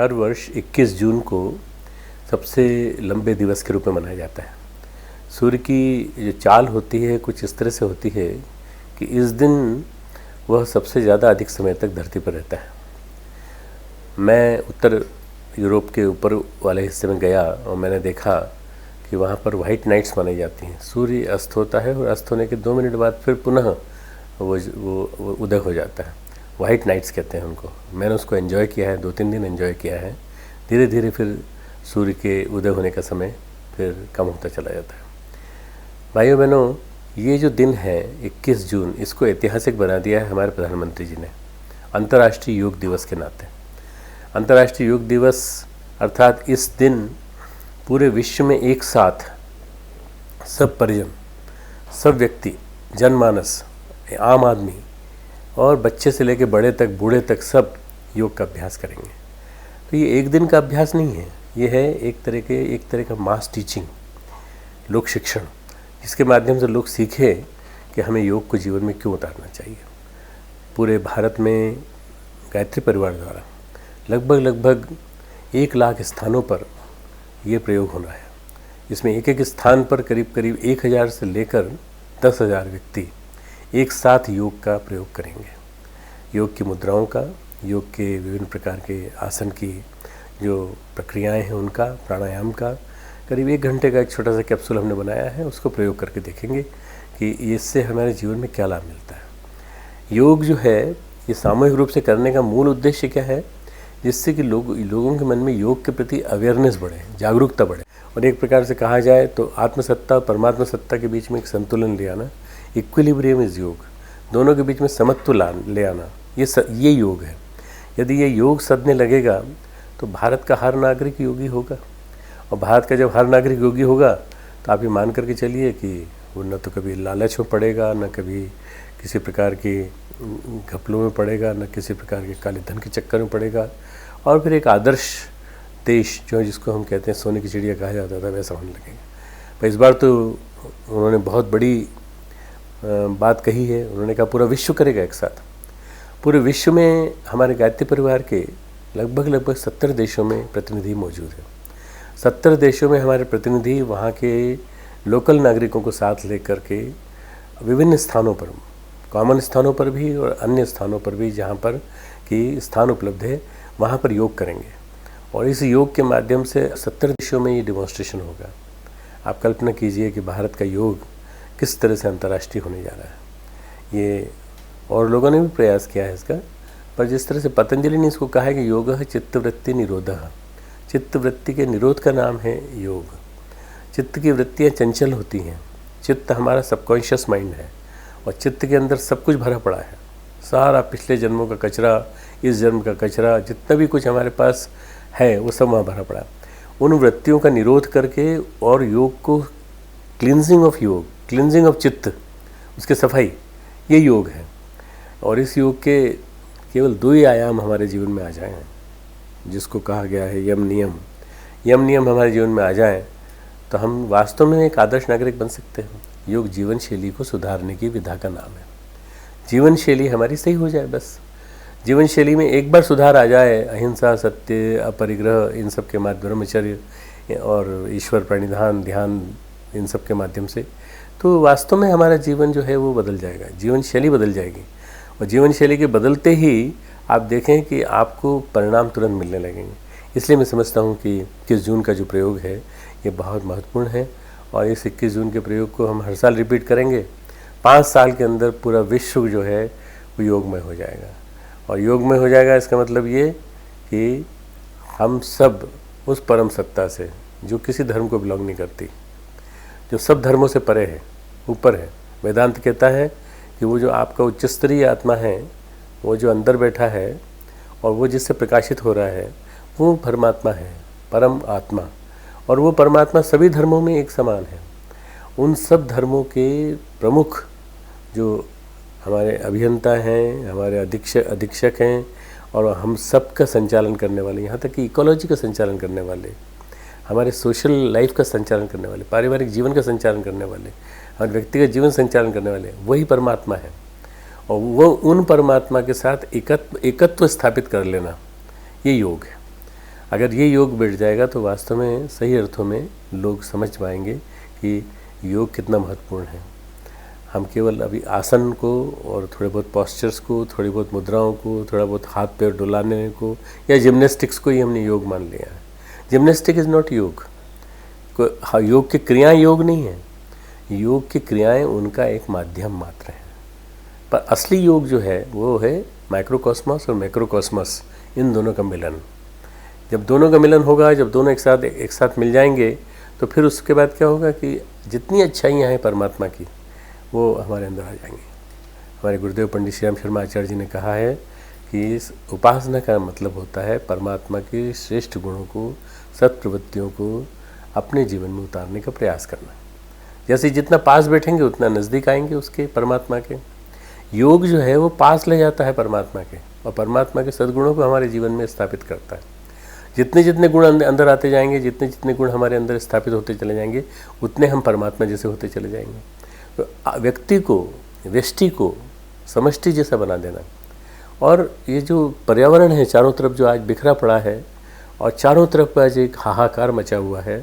हर वर्ष 21 जून को सबसे लंबे दिवस के रूप में मनाया जाता है। सूर्य की जो चाल होती है कुछ इस तरह से होती है कि इस दिन वह सबसे ज़्यादा अधिक समय तक धरती पर रहता है। मैं उत्तर यूरोप के ऊपर वाले हिस्से में गया और मैंने देखा कि वहाँ पर वाइट नाइट्स मनाई जाती हैं। सूर्य अस्त होता है और अस्त होने के 2 मिनट बाद फिर पुनः वो उदय हो जाता है। वाइट नाइट्स कहते हैं उनको। मैंने उसको एंजॉय किया है, 2-3 दिन एंजॉय किया है। धीरे धीरे फिर सूर्य के उदय होने का समय फिर कम होता चला जाता है। भाइयों बहनों, ये जो दिन है 21 जून, इसको ऐतिहासिक बना दिया है हमारे प्रधानमंत्री जी ने अंतर्राष्ट्रीय योग दिवस के नाते। अंतर्राष्ट्रीय योग दिवस अर्थात इस दिन पूरे विश्व में एक साथ सब परिजन, सब व्यक्ति, जनमानस, आम आदमी और बच्चे से लेकर बड़े तक, बूढ़े तक सब योग का अभ्यास करेंगे। तो ये एक दिन का अभ्यास नहीं है, ये है एक तरह का मास टीचिंग, लोक शिक्षण, जिसके माध्यम से लोग सीखे कि हमें योग को जीवन में क्यों उतारना चाहिए। पूरे भारत में गायत्री परिवार द्वारा लगभग 1 लाख स्थानों पर ये प्रयोग हो रहा है। इसमें एक स्थान पर करीब 1000 से लेकर 10,000 व्यक्ति एक साथ योग का प्रयोग करेंगे। योग की मुद्राओं का, योग के विभिन्न प्रकार के आसन की जो प्रक्रियाएं हैं उनका, प्राणायाम का करीब 1 घंटे का एक छोटा सा कैप्सूल हमने बनाया है। उसको प्रयोग करके देखेंगे कि इससे हमारे जीवन में क्या लाभ मिलता है। योग जो है ये सामूहिक रूप से करने का मूल उद्देश्य क्या है, जिससे कि लोगों के मन में योग के प्रति अवेयरनेस बढ़े, जागरूकता बढ़े। और एक प्रकार से कहा जाए तो आत्मसत्ता और परमात्मा सत्ता के बीच में एक संतुलन ले आना, इक्विलिब्रियम इज योग, दोनों के बीच में समत्व ले आना, ये योग है। यदि ये योग सदने लगेगा तो भारत का हर नागरिक योगी होगा। और भारत का जब हर नागरिक योगी होगा तो आप ये मान करके चलिए कि वो न तो कभी लालच में पड़ेगा, न कभी किसी प्रकार की घपलों में पड़ेगा, न किसी प्रकार के काले धन के चक्कर में पड़ेगा। और फिर एक आदर्श देश जो जिसको हम कहते हैं सोने की चिड़िया कहा जाता था, वैसा होने लगेगा। पर इस बार तो उन्होंने बहुत बड़ी बात कही है। उन्होंने कहा पूरा विश्व करेगा एक साथ। पूरे विश्व में हमारे गायत्री परिवार के लगभग 70 देशों में प्रतिनिधि मौजूद है। 70 देशों में हमारे प्रतिनिधि वहाँ के लोकल नागरिकों को साथ लेकर के विभिन्न स्थानों पर, कॉमन स्थानों पर भी और अन्य स्थानों पर भी जहाँ पर कि स्थान उपलब्ध है वहाँ पर योग करेंगे। और इस योग के माध्यम से 70 देशों में ये डिमॉन्स्ट्रेशन होगा। आप कल्पना कीजिए कि भारत का योग किस तरह से अंतर्राष्ट्रीय होने जा रहा है। ये और लोगों ने भी प्रयास किया है इसका, पर जिस तरह से पतंजलि ने इसको कहा है कि योग है चित्तवृत्ति निरोधः, चित्तवृत्ति के निरोध का नाम है योग। चित्त की वृत्तियाँ चंचल होती हैं। चित्त हमारा सबकॉन्शियस माइंड है और चित्त के अंदर सब कुछ भरा पड़ा है। सारा पिछले जन्मों का कचरा, इस जन्म का कचरा, जितना भी कुछ हमारे पास है वो सब वहाँ भरा पड़ा है। उन वृत्तियों का निरोध करके और योग को क्लिनजिंग ऑफ चित्त, उसके सफाई, ये योग है। और इस योग के केवल 2 ही आयाम हमारे जीवन में आ जाएं, जिसको कहा गया है यम नियम हमारे जीवन में आ जाएं तो हम वास्तव में एक आदर्श नागरिक बन सकते हैं। योग जीवन शैली को सुधारने की विधा का नाम है। जीवन शैली हमारी सही हो जाए, बस जीवन शैली में एक बार सुधार आ जाए, अहिंसा, सत्य, अपरिग्रह, इन सब के माध्यम, ब्रह्मचर्य और ईश्वर प्रणिधान, ध्यान, इन सब के माध्यम से तो वास्तव में हमारा जीवन जो है वो बदल जाएगा, जीवन शैली बदल जाएगी। और जीवन शैली के बदलते ही आप देखें कि आपको परिणाम तुरंत मिलने लगेंगे। इसलिए मैं समझता हूँ कि 21 जून का जो प्रयोग है ये बहुत महत्वपूर्ण है। और इस 21 जून के प्रयोग को हम हर साल रिपीट करेंगे। 5 साल के अंदर पूरा विश्व जो है वो योगमय हो जाएगा। और योगमय हो जाएगा इसका मतलब ये कि हम सब उस परम सत्ता से जो किसी धर्म को बिलोंग नहीं करती, जो सब धर्मों से परे है, ऊपर है। वेदांत कहता है कि वो जो आपका उच्च स्तरीय आत्मा है, वो जो अंदर बैठा है और वो जिससे प्रकाशित हो रहा है, वो परमात्मा है, परम आत्मा। और वो परमात्मा सभी धर्मों में एक समान है। उन सब धर्मों के प्रमुख जो हमारे अभियंता हैं, हमारे अधीक्षक हैं और हम सब का संचालन करने वाले, यहाँ तक कि इकोलॉजी का संचालन करने वाले, हमारे सोशल लाइफ का संचालन करने वाले, पारिवारिक जीवन का संचालन करने वाले, हमारे व्यक्तिगत जीवन संचालन करने वाले, वही परमात्मा है। और वो उन परमात्मा के साथ एकत्व स्थापित कर लेना, ये योग है। अगर ये योग बैठ जाएगा तो वास्तव में सही अर्थों में लोग समझ पाएंगे कि योग कितना महत्वपूर्ण है। हम केवल अभी आसन को और थोड़े बहुत पोस्चर्स को, थोड़ी बहुत मुद्राओं को, थोड़ा बहुत हाथ पैर डुलाने को या जिम्नास्टिक्स को ही हमने योग मान लिया है। जिम्नास्टिक इज़ नॉट योग। योग की क्रियाएं योग नहीं है, योग की क्रियाएं उनका एक माध्यम मात्र है। पर असली योग जो है वो है माइक्रोकॉस्मोस और मैक्रोकॉस्मोस, इन दोनों का मिलन। जब दोनों का मिलन होगा, जब दोनों एक साथ मिल जाएंगे, तो फिर उसके बाद क्या होगा कि जितनी अच्छाइयाँ हैं परमात्मा की वो हमारे अंदर आ जाएंगी। हमारे गुरुदेव पंडित श्री राम शर्मा आचार्य जी ने कहा है कि इस उपासना का मतलब होता है परमात्मा के श्रेष्ठ गुणों को, सत्प्रवृत्तियों को अपने जीवन में उतारने का प्रयास करना। जैसे जितना पास बैठेंगे उतना नज़दीक आएंगे उसके, परमात्मा के। योग जो है वो पास ले जाता है परमात्मा के, और परमात्मा के सद्गुणों को हमारे जीवन में स्थापित करता है। जितने जितने गुण अंदर आते जाएंगे, जितने जितने गुण हमारे अंदर स्थापित होते चले जाएंगे, उतने हम परमात्मा जैसे होते चले जाएंगे। तो व्यक्ति को, व्यष्टि को समष्टि जैसा बना देना। और ये जो पर्यावरण है चारों तरफ जो आज बिखरा पड़ा है, और चारों तरफ आज एक हाहाकार मचा हुआ है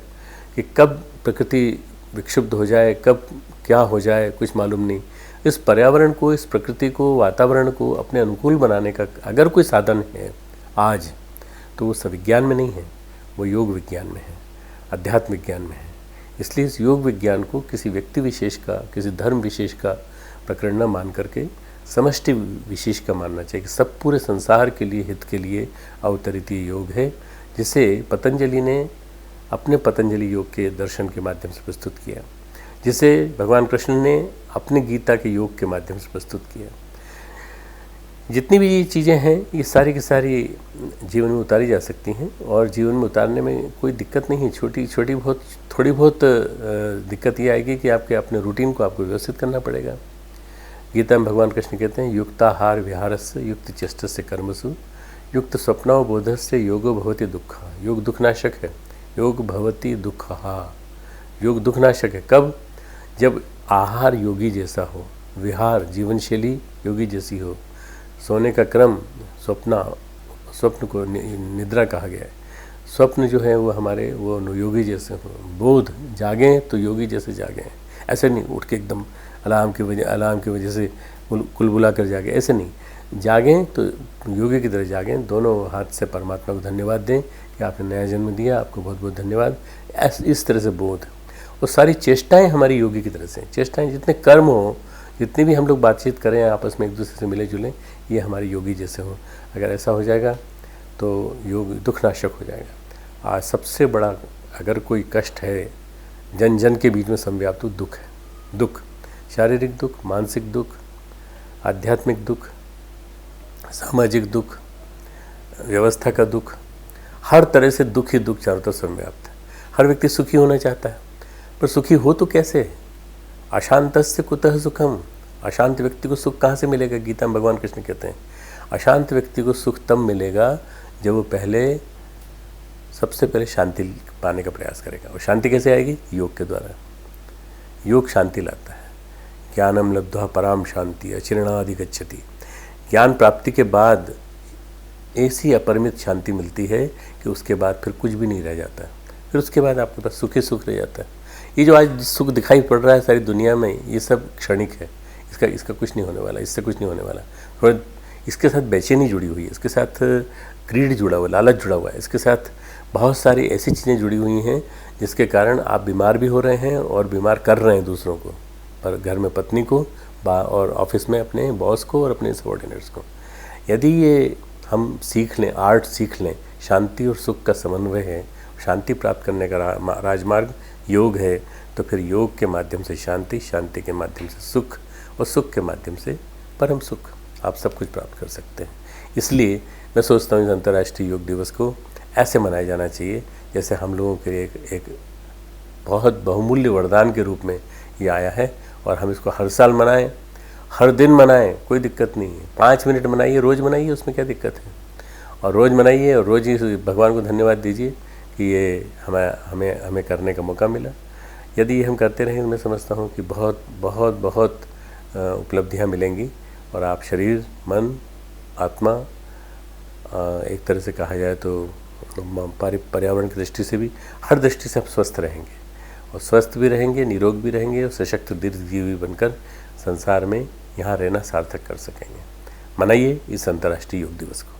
कि कब प्रकृति विक्षुब्ध हो जाए, कब क्या हो जाए कुछ मालूम नहीं। इस पर्यावरण को, इस प्रकृति को, वातावरण को अपने अनुकूल बनाने का अगर कोई साधन है आज, तो वो विज्ञान में नहीं है, वो योग विज्ञान में है, अध्यात्म विज्ञान में है। इसलिए इस योग विज्ञान को किसी व्यक्ति विशेष का, किसी धर्म विशेष का प्रकरण न मान करके समष्टि विशेष का मानना चाहिए कि सब पूरे संसार के लिए, हित के लिए अवतरित योग है, जिसे पतंजलि ने अपने पतंजलि योग के दर्शन के माध्यम से प्रस्तुत किया, जिसे भगवान कृष्ण ने अपने गीता के योग के माध्यम से प्रस्तुत किया। जितनी भी ये चीज़ें हैं ये सारी की सारी जीवन में उतारी जा सकती हैं, और जीवन में उतारने में कोई दिक्कत नहीं है। थोड़ी बहुत दिक्कत ये आएगी कि आपके अपने रूटीन को आपको व्यवस्थित करना पड़ेगा। गीता में भगवान कृष्ण कहते हैं, युक्ताहार विहारस्य युक्त चेष्टस्य कर्मसु युक्त स्वप्नो बोधस्य योगो भवति दुःखा। योग दुखनाशक है, योग भवति दुःखा। योग दुखनाशक है कब? जब आहार योगी जैसा हो, विहार जीवनशैली योगी जैसी हो, सोने का क्रम स्वप्न को निद्रा कहा गया है। स्वप्न जो है वो हमारे वो योगी जैसे हो, बोध जागें तो योगी जैसे जागें। ऐसे नहीं उठ के एकदम अलार्म की वजह से कुलबुला कर जागे, ऐसे नहीं। जागें तो योगी की तरह जागें, दोनों हाथ से परमात्मा को धन्यवाद दें कि आपने नया जन्म दिया, आपको बहुत बहुत धन्यवाद। इस तरह से बोध, वो सारी चेष्टाएं हमारी योगी की तरह से, चेष्टाएं जितने कर्म हो, जितनी भी हम लोग बातचीत करें आपस में एक दूसरे से मिले जुलें, ये हमारे योगी जैसे हो। अगर ऐसा हो जाएगा तो योग दुखनाशक हो जाएगा। आज सबसे बड़ा अगर कोई कष्ट है जन जन के बीच में संव्याप्त, तो दुख है। दुख, शारीरिक दुख, मानसिक दुख, आध्यात्मिक दुख, सामाजिक दुख, व्यवस्था का दुख, हर तरह से दुख ही दुख चारों तरफ संव्याप्त है। हर व्यक्ति सुखी होना चाहता है, पर सुखी हो तो कैसे? अशांतस्य कुतः सुखम। अशांत व्यक्ति को सुख कहाँ से मिलेगा? गीता में भगवान कृष्ण कहते हैं अशांत व्यक्ति को सुख तब मिलेगा जब वो सबसे पहले शांति पाने का प्रयास करेगा। और शांति कैसे आएगी? योग के द्वारा। योग शांति लाता है। ज्ञानम लब्ध्वा पराम शांति अचिरणाधिगच्छति। ज्ञान प्राप्ति के बाद ऐसी अपरिमित शांति मिलती है कि उसके बाद फिर कुछ भी नहीं रह जाता, फिर उसके बाद आपके पास सुख ही सुख रह जाता है। ये जो आज सुख दिखाई पड़ रहा है सारी दुनिया में, ये सब क्षणिक है, इसका कुछ नहीं होने वाला, इससे कुछ नहीं होने वाला। थोड़ा इसके साथ बेचैनी जुड़ी हुई है, इसके साथ ग्रीड जुड़ा हुआ, लालच जुड़ा हुआ है, इसके साथ बहुत सारी ऐसी चीज़ें जुड़ी हुई हैं जिसके कारण आप बीमार भी हो रहे हैं और बीमार कर रहे हैं दूसरों को, पर घर में पत्नी को और ऑफिस में अपने बॉस को और अपने सबॉर्डिनेट्स को। यदि ये हम सीख लें, आर्ट सीख लें, शांति और सुख का समन्वय है, शांति प्राप्त करने का राजमार्ग योग है, तो फिर योग के माध्यम से शांति, शांति के माध्यम से सुख, और सुख के माध्यम से परम सुख, आप सब कुछ प्राप्त कर सकते हैं। इसलिए मैं सोचता हूँ इस अंतर्राष्ट्रीय योग दिवस को ऐसे मनाया जाना चाहिए जैसे हम लोगों के लिए एक बहुत बहुमूल्य वरदान के रूप में ये आया है, और हम इसको हर साल मनाएं, हर दिन मनाएं, कोई दिक्कत नहीं है। 5 मिनट मनाइए, रोज़ मनाइए, उसमें क्या दिक्कत है? और रोज़ मनाइए और रोज़ ही भगवान को धन्यवाद दीजिए कि ये हमें करने का मौका मिला। यदि ये हम करते रहें तो मैं समझता हूँ कि बहुत बहुत बहुत उपलब्धियाँ मिलेंगी, और आप शरीर, मन, आत्मा, एक तरह से कहा जाए तो पर्यावरण की दृष्टि से भी, हर दृष्टि से हम स्वस्थ रहेंगे, और स्वस्थ भी रहेंगे, निरोग भी रहेंगे, और सशक्त दीर्घजीवी बनकर संसार में यहाँ रहना सार्थक कर सकेंगे। मनाइए इस अंतर्राष्ट्रीय योग दिवस को।